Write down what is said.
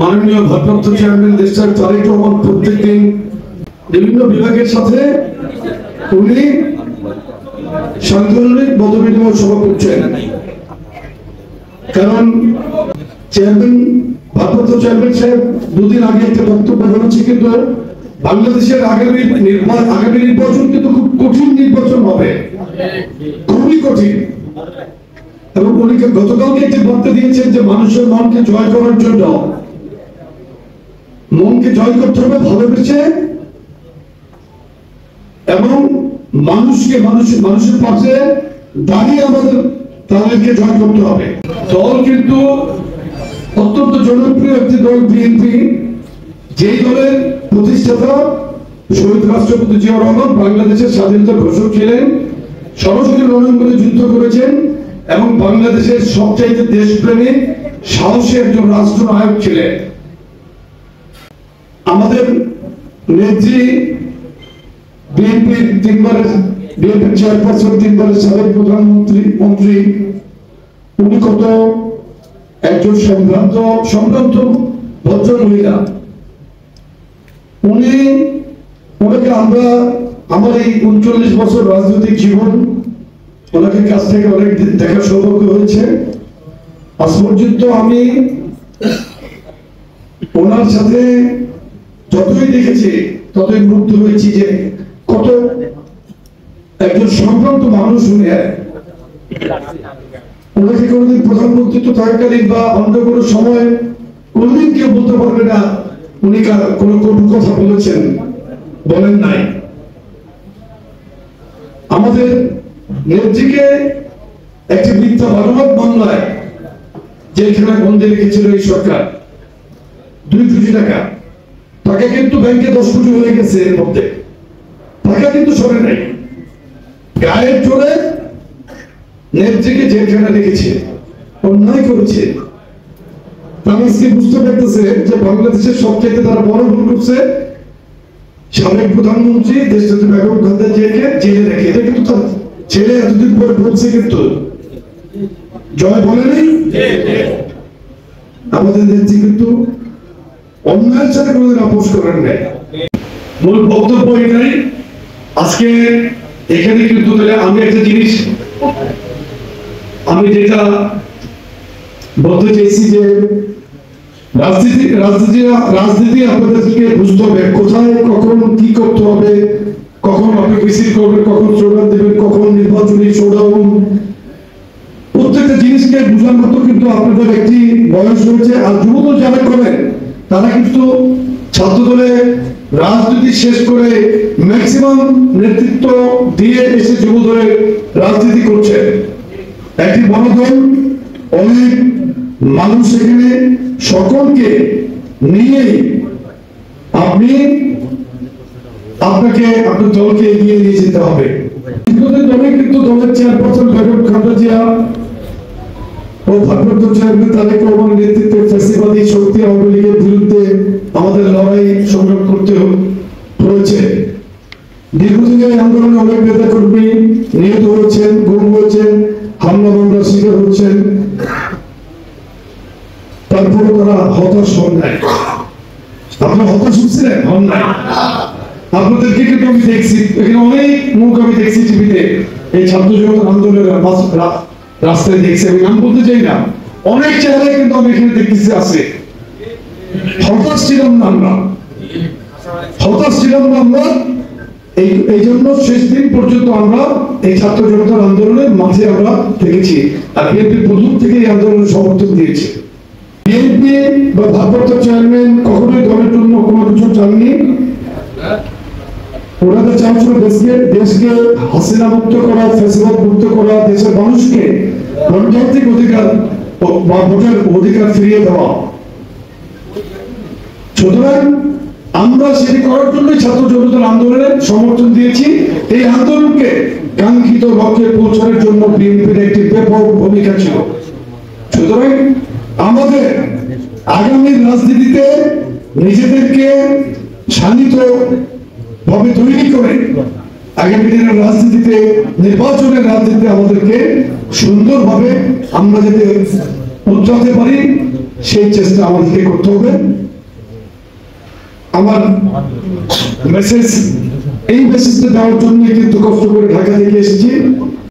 মাননীয় ভারপ্রাপ্ত চেয়ারম্যান দেশটার তারেক রহমান প্রত্যেকদিন বিভিন্ন বিভাগের সাথে উনি সাংগঠনিক মতবিনিময় সভা করছেন। কারণ ভারপ্রাপ্ত চেয়ারম্যান সাহেব দুদিন আগে একটা বক্তব্য বলেছে, কিন্তু বাংলাদেশের আগামী নির্বাচন কিন্তু খুব কঠিন নির্বাচন হবে, খুবই কঠিন। এবং উনি গতকালকে একটি বার্তা দিয়েছেন যে মানুষের মনকে জয় করার জন্য মনকে জয় করতে হবে ভালোবেসে, এবং মানুষের পাশে দাঁড়িয়ে আমাদের তাদেরকে জয় করতে হবে। দল কিন্তু অত্যন্ত জনপ্রিয় একটি দল বিএনপি, যেই দলের প্রতিষ্ঠাতা শহীদ রাষ্ট্রপতি জিয়াউর রহমান বাংলাদেশের স্বাধীনতা ঘোষক ছিলেন, সরাসরি রণাঙ্গনে যুদ্ধ করেছেন এবং বাংলাদেশের সবচাইতে দেশপ্রেমিক সাহসী একজন রাষ্ট্রনায়ক ছিলেন। আমাদের নেত্রী বিএনপির চেয়ারপারসন, 3 বারের সাবেক প্রধানমন্ত্রী উনি কত একজন সম্ভ্রান্ত ভদ্র মহিলা। ওনাকে আমরা আমার এই 39 বছর রাজনৈতিক জীবন ওনাকে কাছ থেকে অনেক দেখার সৌভাগ্য হয়েছে। আজ পর্যন্ত আমি ওনার সাথে যতই দেখেছি ততই মুগ্ধ হয়েছি যে কত একজন সম্ভ্রান্ত মানুষ উনি। ওনাকে কোনোদিন প্রধানমন্ত্রী থাকাকালীন বা অন্য কোনো সময় কোনোদিন কেউ বলতে পারবে না উনি কোনো কটু কথা বলেন নাই। আমাদের নেত্রীকে একটি মিথ্যা মানবাধিকার মামলায় জেলখানা বন্দী রেখেছিল এই সরকার, 2 কোটি টাকা। টাকা কিন্তু ব্যাংকে 10 কোটি হয়ে গেছে, এর মধ্যে টাকা কিন্তু সরে নাই। গায়ের জোরে নেত্রীকে জেলখানা রেখেছে, অন্যায় করেছে। আজকে বুঝতে পারতেছে যে বাংলাদেশের সবচেয়ে তারা বড় ভুল করছে, সাবেক প্রধানমন্ত্রী দেশটাতে বেগম খালেদা জিয়াকে জেলে রেখে। এটা কিন্তু তার ছেলে এতদিন পরে বলছে, কিন্তু জয় বলেনি। আমাদের নেত্রী কিন্তু অন্যায়ের সাথে কোনোদিন আপোষ করেন নাই। মূল বক্তব্য এটাই। আজকে এখানে কিন্তু আমি একটা জিনিস যেটা বলতে চাইছি যে রাজনীতি আপনাদেরকে বুঝতে হবে কোথায় কখন কি করতে হবে, কখন আপনি মিছিল করবেন, কখন স্লোগান দেবেন, কখন নির্বাচনী শোডাউন, প্রত্যেকটা জিনিসকে বুঝার মতো কিন্তু আপনাদের একটি বয়স রয়েছে। আর যুবদল যারা করেন তারা কিন্তু ছাত্র দলে রাজনীতি শেষ করে ম্যাক্সিমাম নেতৃত্ব দিয়ে এসে যুবদলের রাজনীতি করছে। একটি বড় দল, অনেক মানুষ, এখানে সকলকে নিয়ে আপনাকে আপনার দলকে এগিয়ে নিয়ে যেতে হবে। কিন্তু দলের চেয়ারপারসন বেগম খালেদা জিয়া ও ভারপ্রাপ্ত চেয়ারম্যান তারেক রহমানের নেতৃত্বে ফ্যাসিবাদী শক্তি আওয়ামী লীগের বিরুদ্ধে আমাদের লড়াই সংগ্রাম করতে হয়েছে। দীর্ঘদিনের আন্দোলনে অনেক নেতা কর্মী নিহত হয়েছেন, গুম হয়েছেন, হামলা মামলার শিকার হচ্ছেন। তারপরে তারা হতাশ হন নাই। আপনারা হতাশ হচ্ছিলেন? হন নাই। আপনাদেরকে কিন্তু আমি দেখছি, এখানে অনেক মুখ আমি দেখছি টিভিতে, এই ছাত্র জনতার আন্দোলনের রাস্তায় দেখছি। আমি নাম বলতে চাই না, অনেক চেহারা কিন্তু আমি এখানে দেখতেছি আছে। হতাশ ছিলাম না আমরা। এই জন্য শেষ দিন পর্যন্ত আমরা এই ছাত্র জনতার আন্দোলনের মাঝে আমরা থেকেছি। আর বিএনপি প্রথম থেকে এই আন্দোলনের সমর্থন দিয়েছে। বিএনপি বা ভারপ্রাপ্ত চেয়ারম্যান কখনোই দলের জন্য কোনো কিছু চাননি। ওনাদের চাচ্ছিল দেশকে হাসিনা মুক্ত করা, ফ্যাসিবাদ মুক্ত করা, দেশের মানুষকে গণতান্ত্রিক অধিকার বা ভোটের অধিকার ফিরিয়ে দেওয়া। সুতরাং আমরা সেটি করার জন্যই ছাত্র জনতার আন্দোলনের সমর্থন দিয়েছি। এই আন্দোলনকে কাঙ্ক্ষিত লক্ষ্যে পৌঁছানোর জন্য বিএনপির একটি ব্যাপক ভূমিকা ছিল। সুতরাং আমাদের আগামী রাজনীতিতে নিজেদেরকে শানিত ভাবে তৈরি করে আগামী দিনের রাজনীতিতে, নির্বাচনের রাজনীতিতে আমাদেরকে সুন্দরভাবে আমরা যাতে উতরাতে পারি, সেই চেষ্টা আমাদেরকে করতে হবে। আমার মেসেজ, এই মেসেজটা দেওয়ার জন্য কিন্তু কষ্ট করে ঢাকা থেকে এসেছি।